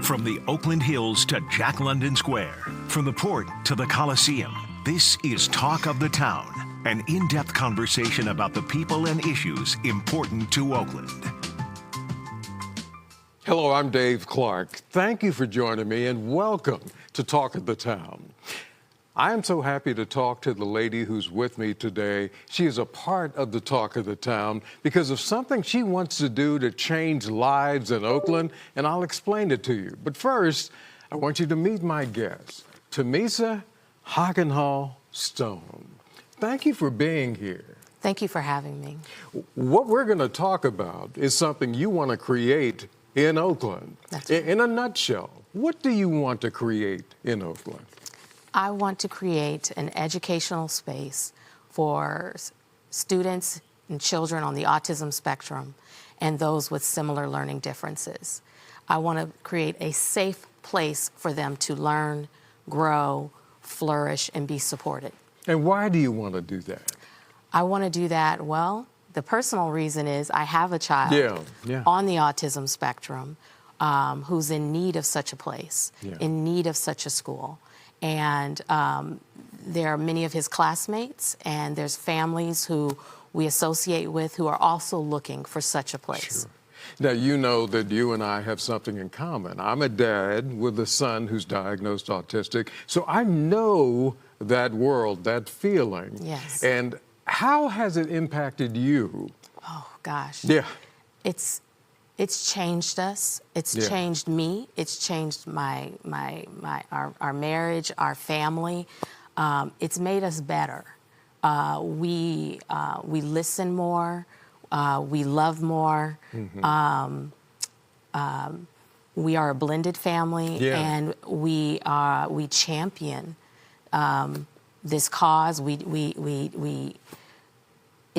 From the Oakland Hills to Jack London Square, from the port to the Coliseum, this is Talk of the Town, an in-depth conversation about the people and issues important to Oakland. Hello, I'm Dave Clark. Thank you for joining me and welcome to Talk of the Town. I am so happy to talk to the lady who's with me today. She is a part of the Talk of the Town because of something she wants to do to change lives in Oakland, and I'll explain it to you. But first, I want you to meet my guest, Tamisa Hockenhall Stone. Thank you for being here. Thank you for having me. What we're going to talk about is something you want to create in Oakland. That's right. In a nutshell, what do you want to create in Oakland? I want to create an educational space for students and children on the autism spectrum and those with similar learning differences. I want to create a safe place for them to learn, grow, flourish, and be supported. And why do you want to do that? I want to do that, well, the personal reason is I have a child on the autism spectrum who's in need of such a place, in need of such a school. And there are many of his classmates, and there's families who we associate with who are also looking for such a place. Sure. Now, you know that you and I have something in common. I'm a dad with a son who's diagnosed autistic, so I know that world, that feeling. Yes. And how has it impacted you? Oh, gosh. Yeah. It's changed us. It's changed me. It's changed our marriage, our family. It's made us better. We listen more. We love more. Mm-hmm. We are a blended family, and we champion this cause.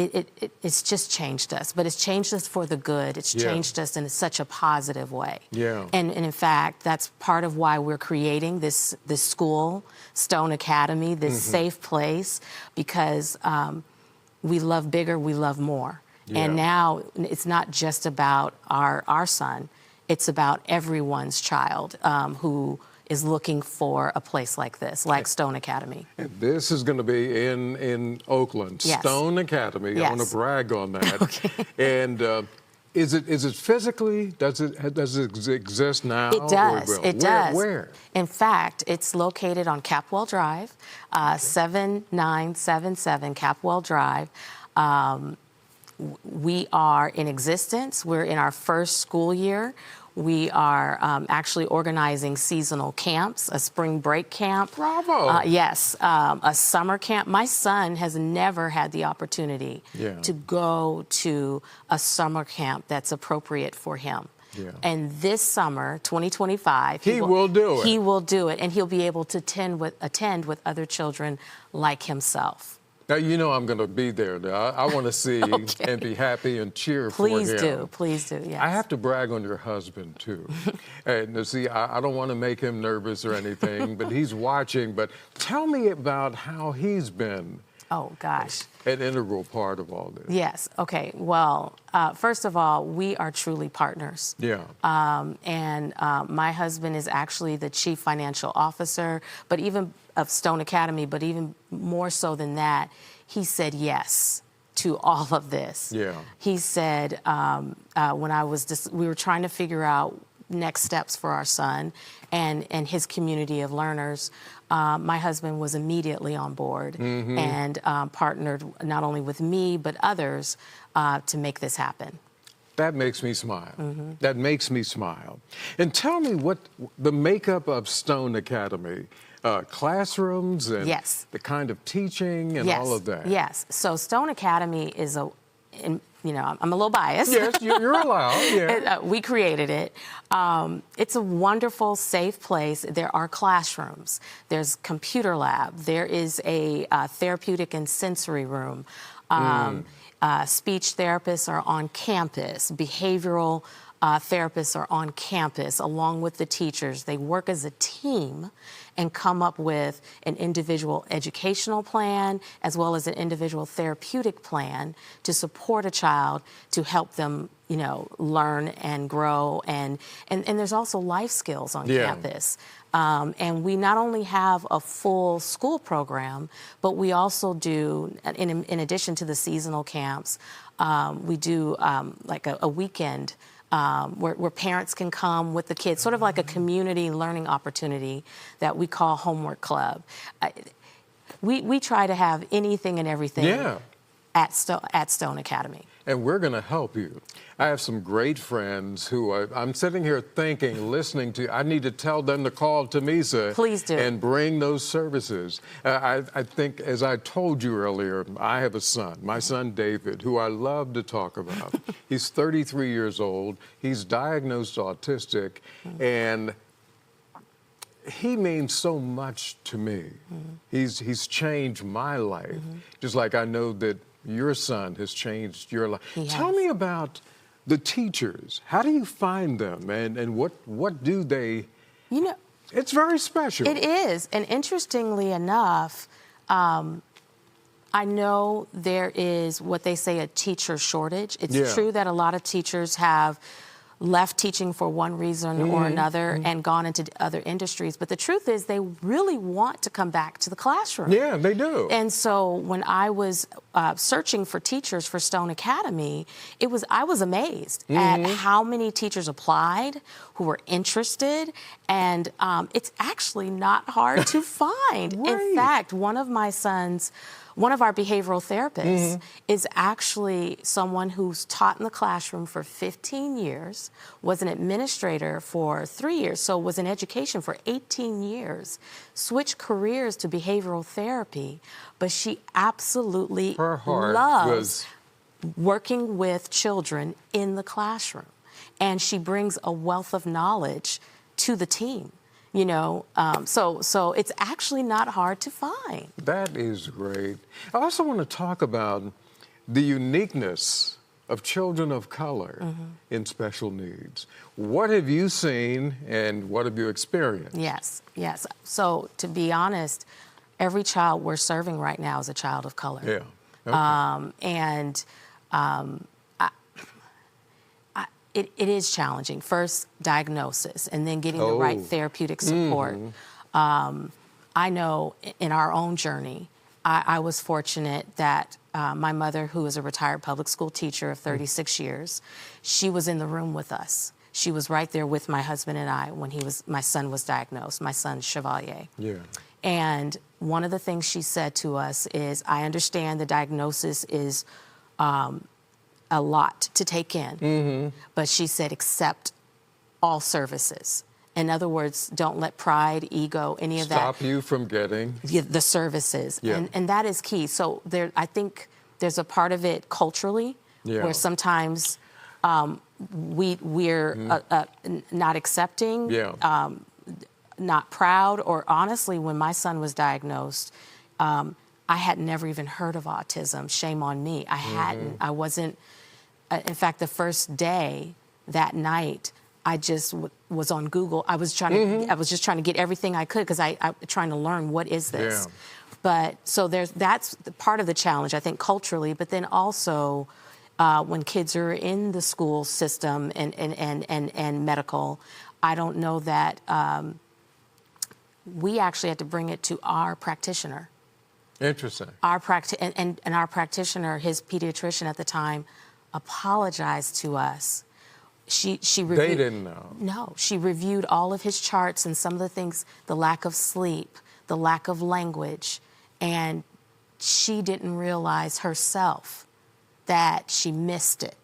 It's just changed us, but it's changed us for the good. It's changed us in such a positive way. Yeah. And in fact, that's part of why we're creating this school, Stone Academy, this safe place, because we love bigger, we love more. Yeah. And now it's not just about our son, it's about everyone's child who is looking for a place like this, like Stone Academy. And this is going to be in Oakland, Stone Academy. Yes. I want to brag on that. Okay. And is it physically? Does it exist now? It does. It does. Where? In fact, it's located on Capwell Drive, 7977 Capwell Drive. We are in existence. We're in our first school year. We are actually organizing seasonal camps, a spring break camp. Bravo! Yes, a summer camp. My son has never had the opportunity to go to a summer camp that's appropriate for him. Yeah. And this summer, 2025, he will do it. He will do it, and he'll be able to attend with other children like himself. Now, you know I'm going to be there. I want to see and be happy and cheer for him. Please do, yes. I have to brag on your husband, too. And see, I don't want to make him nervous or anything, but he's watching. But tell me about how he's been. Oh, gosh. An integral part of all this. Yes, okay. Well, first of all, we are truly partners. Yeah. And my husband is actually the chief financial officer, but even of Stone Academy, but even more so than that, he said yes to all of this. Yeah. He said, when we were trying to figure out next steps for our son and his community of learners, my husband was immediately on board and partnered not only with me, but others to make this happen. That makes me smile. That makes me smile. And tell me what the makeup of Stone Academy, classrooms and the kind of teaching and all of that. Yes. So Stone Academy is I'm a little biased. Yes, you're allowed. Yeah. We created it. It's a wonderful, safe place. There are classrooms. There's computer lab. There is a therapeutic and sensory room. Speech therapists are on campus. Behavioral therapists are on campus along with the teachers. They work as a team and come up with an individual educational plan as well as an individual therapeutic plan to support a child to help them, you know, learn and grow. And there's also life skills on campus. And we not only have a full school program, but we also do, in addition to the seasonal camps, we do like a weekend where parents can come with the kids, sort of like a community learning opportunity that we call Homework Club. We try to have anything and everything at Stone Academy. And we're going to help you. I have some great friends who I'm sitting here thinking, listening to, I need to tell them to call Tamisa. Please do. And bring those services. I think, as I told you earlier, I have a son, my son David, who I love to talk about. He's 33 years old. He's diagnosed autistic, and he means so much to me. He's changed my life, just like I know that your son has changed your life. Tell me about the teachers. How do you find them, and what do they? You know, it's very special. It is, and interestingly enough, I know there is what they say a teacher shortage. It's true that a lot of teachers have left teaching for one reason or another and gone into other industries. But the truth is they really want to come back to the classroom. Yeah, they do. And so when I was searching for teachers for Stone Academy, I was amazed at how many teachers applied who were interested. And it's actually not hard to find. In fact, one of our behavioral therapists is actually someone who's taught in the classroom for 15 years, was an administrator for 3 years, so was in education for 18 years, switched careers to behavioral therapy, but she absolutely loves working with children in the classroom. And she brings a wealth of knowledge to the team. You know, so it's actually not hard to find. That is great. I also want to talk about the uniqueness of children of color in special needs. What have you seen and what have you experienced? Yes. So to be honest, every child we're serving right now is a child of color. Yeah. Okay. It is challenging. First, diagnosis, and then getting the right therapeutic support. I know in our own journey, I was fortunate that my mother, who is a retired public school teacher of 36 years, she was in the room with us. She was right there with my husband and I when my son was diagnosed, my son Chevalier. Yeah. And one of the things she said to us is, I understand the diagnosis is a lot to take in, but she said, accept all services. In other words, don't let pride, ego, any of that stop you from getting the services. And that is key. So I think there's a part of it culturally where sometimes we're not accepting, not proud, or honestly, when my son was diagnosed, I had never even heard of autism. Shame on me. I wasn't. In fact, the first day, that night, I just was on Google. I was just trying to get everything I could because I trying to learn what is this. But so that's part of the challenge, I think, culturally. But then also, when kids are in the school system and medical, I don't know that we actually had to bring it to our practitioner. Interesting. Our and our practitioner, his pediatrician at the time, apologized to us. She reviewed, they didn't know. No, she reviewed all of his charts and some of the things, the lack of sleep, the lack of language, and she didn't realize herself that she missed it.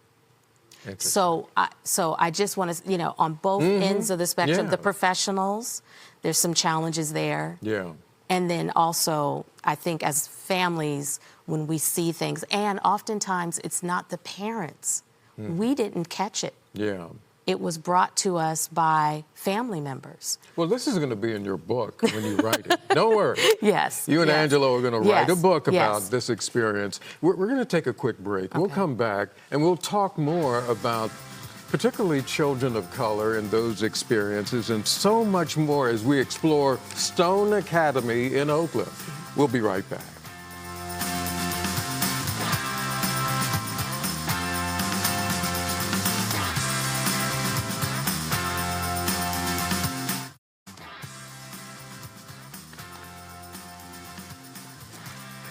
So I just want to, on both ends of the spectrum, the professionals, there's some challenges there. Yeah. And then also, I think as families, when we see things, and oftentimes it's not the parents. We didn't catch it. Yeah. It was brought to us by family members. Well, this is going to be in your book when you write it. Don't worry. Yes. You and Angelo are going to write a book about this experience. We're going to take a quick break. We'll come back and we'll talk more about particularly children of color and those experiences, and so much more as we explore Stone Academy in Oakland. We'll be right back.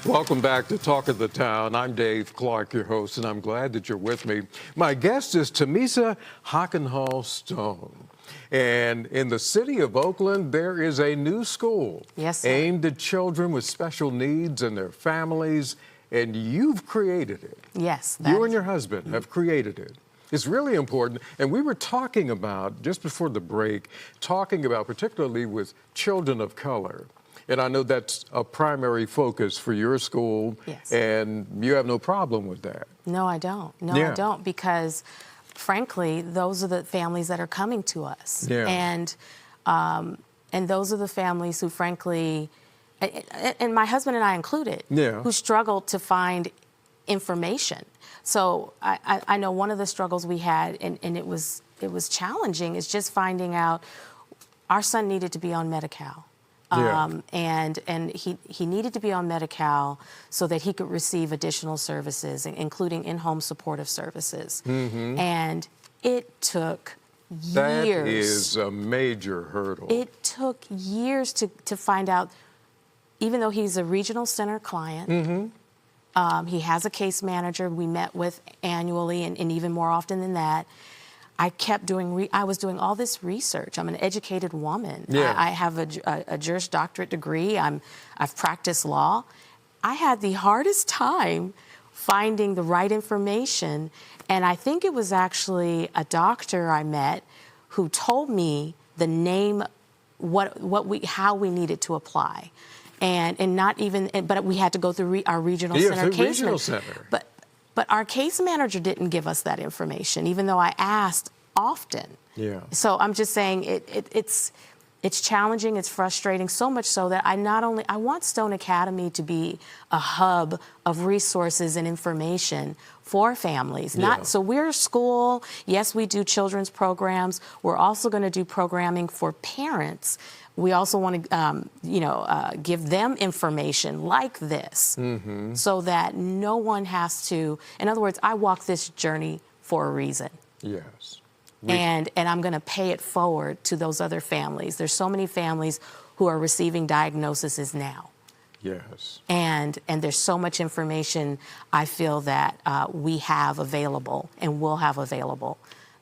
Welcome back to Talk of the Town. I'm Dave Clark, your host, and I'm glad that you're with me. My guest is Tamisa Hockenhall Stone. And in the city of Oakland, there is a new school aimed at children with special needs and their families, and you've created it. Yes. You and your husband have created it. It's really important. And we were talking about, just before the break, particularly with children of color. And I know that's a primary focus for your school, and you have no problem with that. No, I don't. No, I don't, because frankly, those are the families that are coming to us. Yeah. And those are the families who, frankly, and my husband and I included, who struggled to find information. So I know one of the struggles we had, and it was challenging, is just finding out our son needed to be on Medi-Cal. And he needed to be on Medi-Cal so that he could receive additional services, including in-home supportive services. And it took years. That is a major hurdle. It took years to find out, even though he's a regional center client, he has a case manager we met with annually, and even more often than that. I kept doing, I was doing all this research. I'm an educated woman. I have a Juris Doctorate degree. I've practiced law. I had the hardest time finding the right information. And I think it was actually a doctor I met who told me the name, how we needed to apply. And not even, but we had to go through our regional center case manager. But our case manager didn't give us that information, even though I asked often. So I'm just saying it's challenging, it's frustrating, so much so that I want Stone Academy to be a hub of resources and information for families. So we're a school. Yes, we do children's programs. We're also going to do programming for parents. We also want to, give them information like this, so that no one has to. In other words, I walk this journey for a reason. Yes. And I'm going to pay it forward to those other families. There's so many families who are receiving diagnoses now. Yes. And there's so much information I feel that we have available and will have available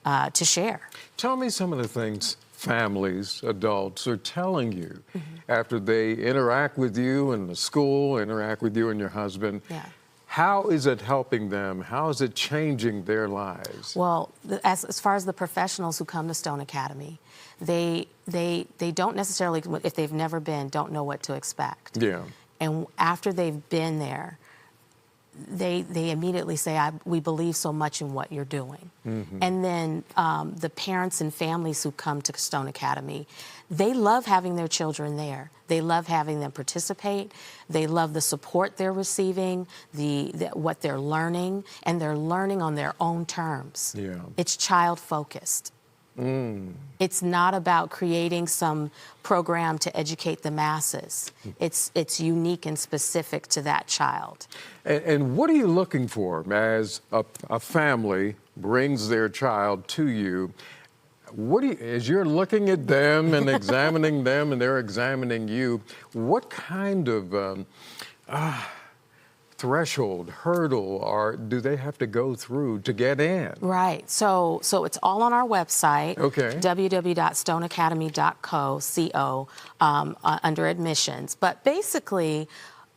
to share. Tell me some of the things families, adults are telling you after they interact with you in the school, interact with you and your husband. How is it helping them? How is it changing their lives? Well, as far as the professionals who come to Stone Academy, they don't necessarily, if they've never been, don't know what to expect. And after they've been there, they immediately say, we believe so much in what you're doing. And then the parents and families who come to Stone Academy, they love having their children there. They love having them participate. They love the support they're receiving, what they're learning, and they're learning on their own terms. It's child-focused. It's not about creating some program to educate the masses. It's unique and specific to that child. And what are you looking for as a family brings their child to you? As you're looking at them and examining them and they're examining you, what kind of threshold, hurdle do they have to go through to get in? Right. So it's all on our website, www.stoneacademy.co, under admissions. But basically,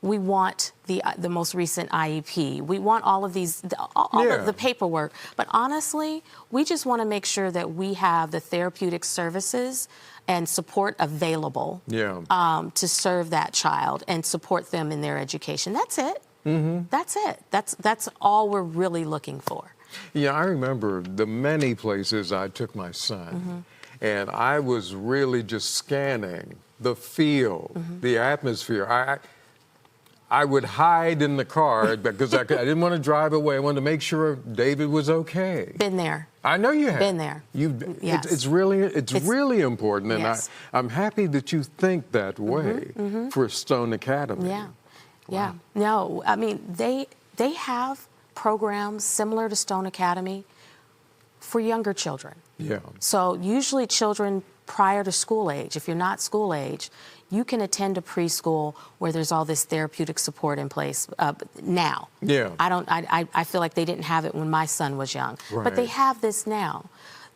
we want the most recent IEP. We want all of these, all of the paperwork. But honestly, we just want to make sure that we have the therapeutic services and support available to serve that child and support them in their education. That's it. That's it. That's all we're really looking for. I remember the many places I took my son, and I was really just scanning the feel, the atmosphere. I would hide in the car because I didn't want to drive away. I wanted to make sure David was okay. Been there. I know you have. Been there. Yes. It's really important, and yes. I'm happy that you think that way for Stone Academy. Yeah. Wow. Yeah. No, I mean, they have programs similar to Stone Academy for younger children. Yeah. So usually children prior to school age, if you're not school age, you can attend a preschool where there's all this therapeutic support in place now. Yeah. I feel like they didn't have it when my son was young, but they Right. have this now.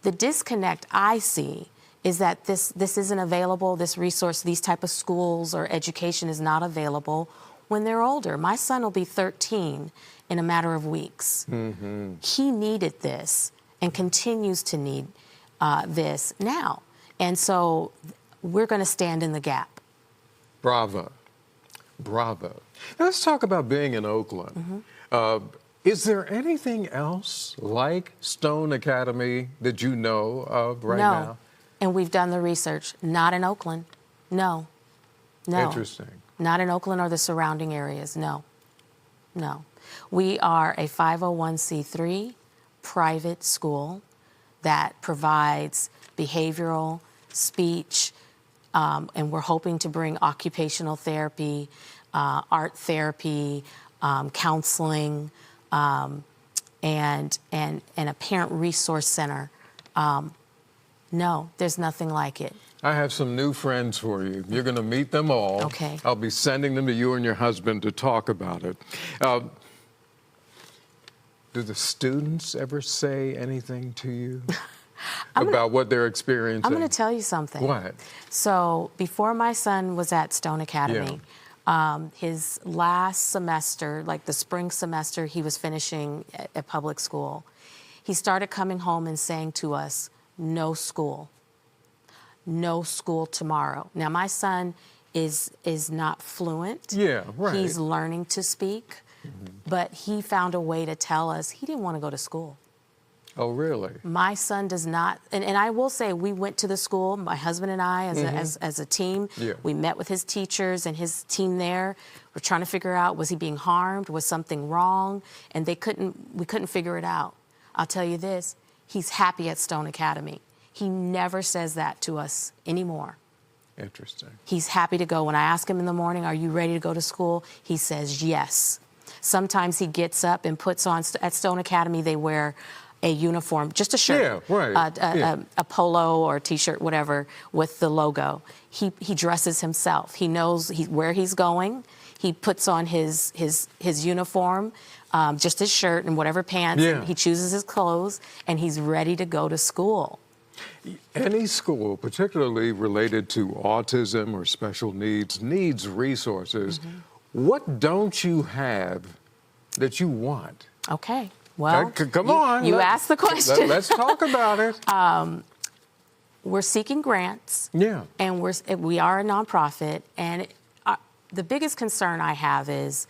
The disconnect I see is that this isn't available, this resource, these type of schools or education is not available when they're older. My son will be 13 in a matter of weeks. He needed this and continues to need this now. And so we're going to stand in the gap. Bravo. Bravo. Now, let's talk about being in Oakland. Is there anything else like Stone Academy that you know of right No. now? And we've done the research. Not in Oakland. No. No. Interesting. Not in Oakland or the surrounding areas. No. No. We are a 501c3 private school that provides behavioral, speech, and we're hoping to bring occupational therapy, art therapy, counseling, and a parent resource center. No, there's nothing like it. I have some new friends for you. You're going to meet them all. Okay. I'll be sending them to you and your husband to talk about it. Do the students ever say anything to you about what they're experiencing? I'm going to tell you something. What? So before my son was at Stone Academy, his last semester, like the spring semester, he was finishing at public school. He started coming home and saying to us, "No school. No school tomorrow." Now, my son is not fluent. Yeah, right. He's learning to speak, but he found a way to tell us he didn't want to go to school. Oh, really? My son does not, and I will say we went to the school, my husband and I, as a team. Yeah. We met with his teachers and his team there. We're trying to figure out, was he being harmed? Was something wrong? And we couldn't figure it out. I'll tell you this, he's happy at Stone Academy. He never says that to us anymore. Interesting. He's happy to go. When I ask him in the morning, "Are you ready to go to school?" He says yes. Sometimes he gets up and puts on, at Stone Academy, they wear a uniform, just a shirt, Yeah, right. a polo or a T-shirt, whatever, with the logo. He dresses himself. He knows where he's going. He puts on his uniform, just his shirt and whatever pants. Yeah. He chooses his clothes, and he's ready to go to school. Any school, particularly related to autism or special needs resources. What don't you have that you want? Okay. Well, come on. You asked the question. Let's talk about it. We're seeking grants. Yeah. And we are a nonprofit, and the biggest concern I have is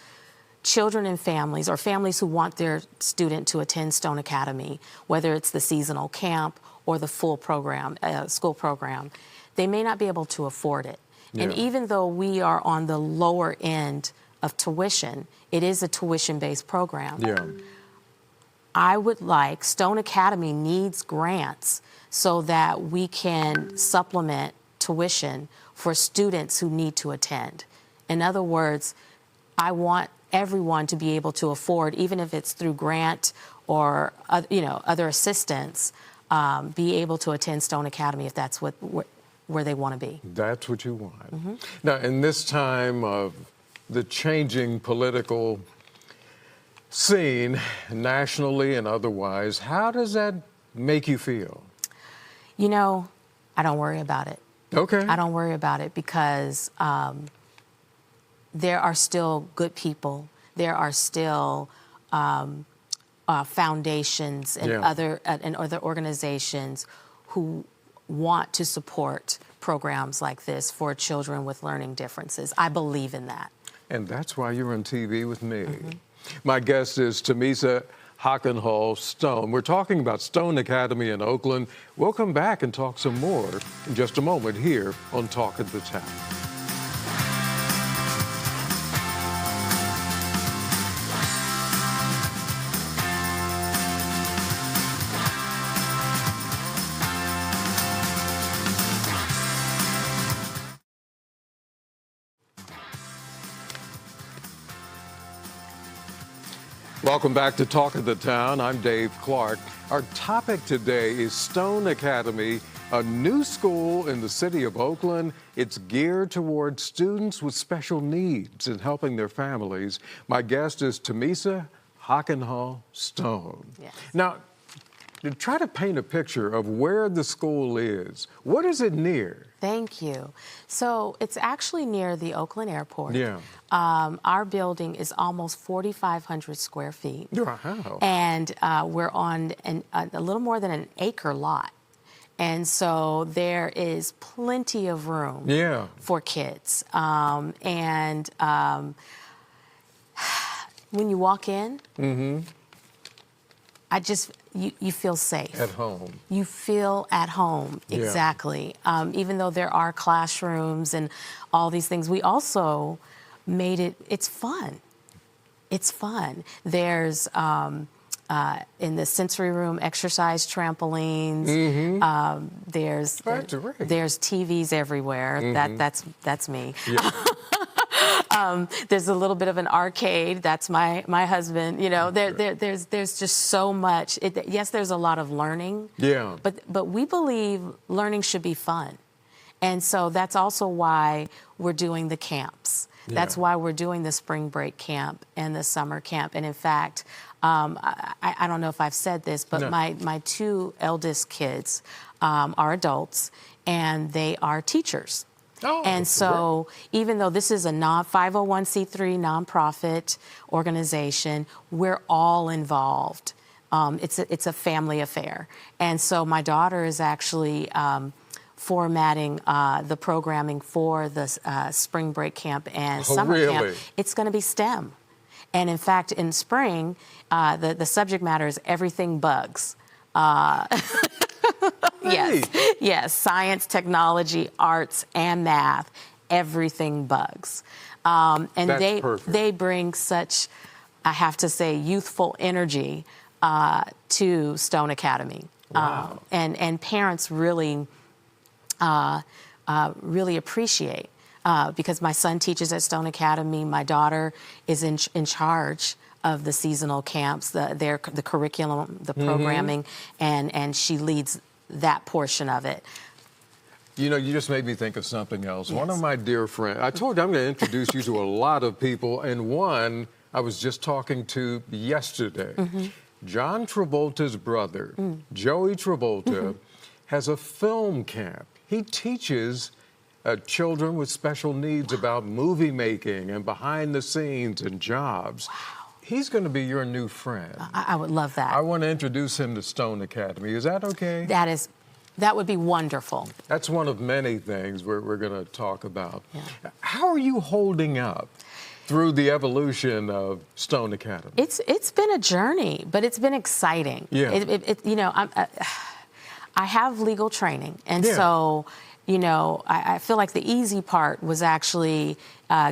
children and families, or families who want their student to attend Stone Academy, whether it's the seasonal camp or the full program, school program. They may not be able to afford it. Yeah. And even though we are on the lower end of tuition, it is a tuition-based program. Yeah. I would like, Stone Academy needs grants so that we can supplement tuition for students who need to attend. In other words, I want everyone to be able to afford, even if it's through grant or other assistance, be able to attend Stone Academy if that's where they want to be. That's what you want. Now, in this time of the changing political scene, nationally and otherwise, how does that make you feel? I don't worry about it. Okay. I don't worry about it because there are still good people. There are still foundations and other organizations who want to support programs like this for children with learning differences. I believe in that. And that's why you're on TV with me. My guest is Tamisa Hockenhull Stone. We're talking about Stone Academy in Oakland. We'll come back and talk some more in just a moment here on Talk of the Town. Welcome back to Talk of the Town. I'm Dave Clark. Our topic today is Stone Academy, a new school in the city of Oakland. It's geared towards students with special needs and helping their families. My guest is Tamisa Hockenhull Stone. Yes. Now, to try to paint a picture of where the school is, what is it near? Thank you. So it's actually near the Oakland Airport. Yeah. Our building is almost 4,500 square feet. Wow. And we're on a little more than an acre lot. And so there is plenty of room for kids. When you walk in, you feel safe. At home. You feel at home, exactly. Even though there are classrooms and all these things, we also made it's fun. It's fun. There's, in the sensory room, exercise trampolines. There's TVs everywhere. That's me. Yeah. There's a little bit of an arcade. That's my husband. You know, there's just so much. Yes, there's a lot of learning. Yeah. But we believe learning should be fun, and so that's also why we're doing the camps. That's why we're doing the spring break camp and the summer camp. And in fact, I don't know if I've said this, but my two eldest kids are adults, and they are teachers. Oh, and so even though this is a 501c3 nonprofit organization, we're all involved. It's a family affair. And so my daughter is actually formatting the programming for the spring break camp and summer camp. It's going to be STEM. And in fact, in spring, the subject matter is everything bugs. Yes, science, technology, arts, and math, everything bugs. And they bring such, I have to say, youthful energy to Stone Academy. Wow. And parents really appreciate, because my son teaches at Stone Academy. My daughter is in charge of the seasonal camps, the curriculum, the programming, and she leads that portion of it. You know, you just made me think of something else. Yes. One of my dear friends, I told you I'm going to introduce you to a lot of people, and one I was just talking to yesterday. John Travolta's brother, Joey Travolta, has a film camp. He teaches children with special needs about movie making and behind the scenes and jobs. Wow. He's going to be your new friend. I would love that. I want to introduce him to Stone Academy. Is that okay? That would be wonderful. That's one of many things we're going to talk about. Yeah. How are you holding up through the evolution of Stone Academy? It's been a journey, but it's been exciting. Yeah. You know, I have legal training, and so, you know, I feel like the easy part was actually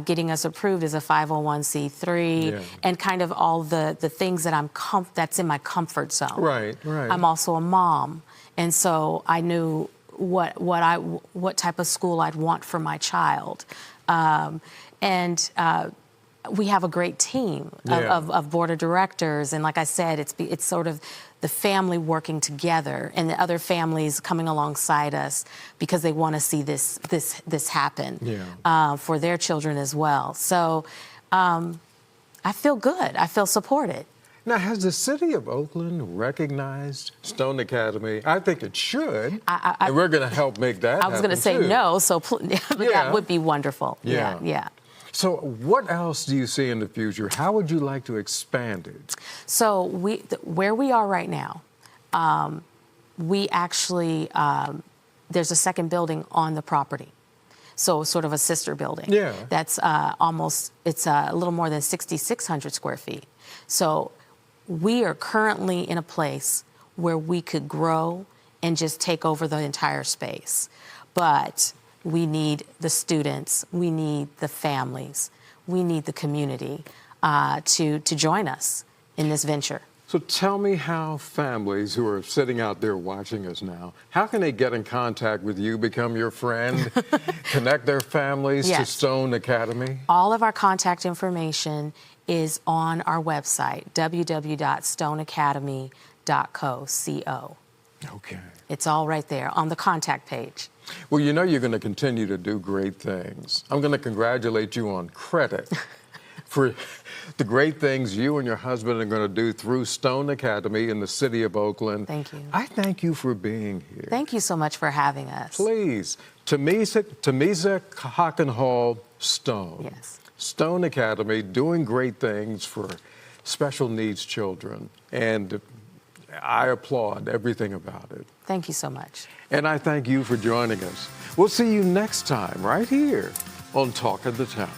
getting us approved as a 501c3 and kind of all the things that that's in my comfort zone. Right. I'm also a mom, and so I knew what type of school I'd want for my child, we have a great team of board of directors, and like I said, it's sort of the family working together and the other families coming alongside us because they want to see this happen for their children as well. So I feel good. I feel supported. Now, has the city of Oakland recognized Stone Academy? I think it should, and we're going to help make that happen. I was going to say no, so that would be wonderful. Yeah. So what else do you see in the future? How would you like to expand it? So where we are right now, we actually, there's a second building on the property. So sort of a sister building. Yeah. That's it's a little more than 6,600 square feet. So we are currently in a place where we could grow and just take over the entire space. But we need the students, we need the families, we need the community to join us in this venture. So tell me how families who are sitting out there watching us now, how can they get in contact with you, become your friend, connect their families to Stone Academy? All of our contact information is on our website, www.stoneacademy.co. Okay. It's all right there on the contact page. Well, you know you're going to continue to do great things. I'm going to congratulate you on credit for the great things you and your husband are going to do through Stone Academy in the city of Oakland. Thank you. I thank you for being here. Thank you so much for having us. Please, Tamisa Hockenhall Stone. Yes. Stone Academy, doing great things for special needs children. And I applaud everything about it. Thank you so much. And I thank you for joining us. We'll see you next time right here on Talk of the Town.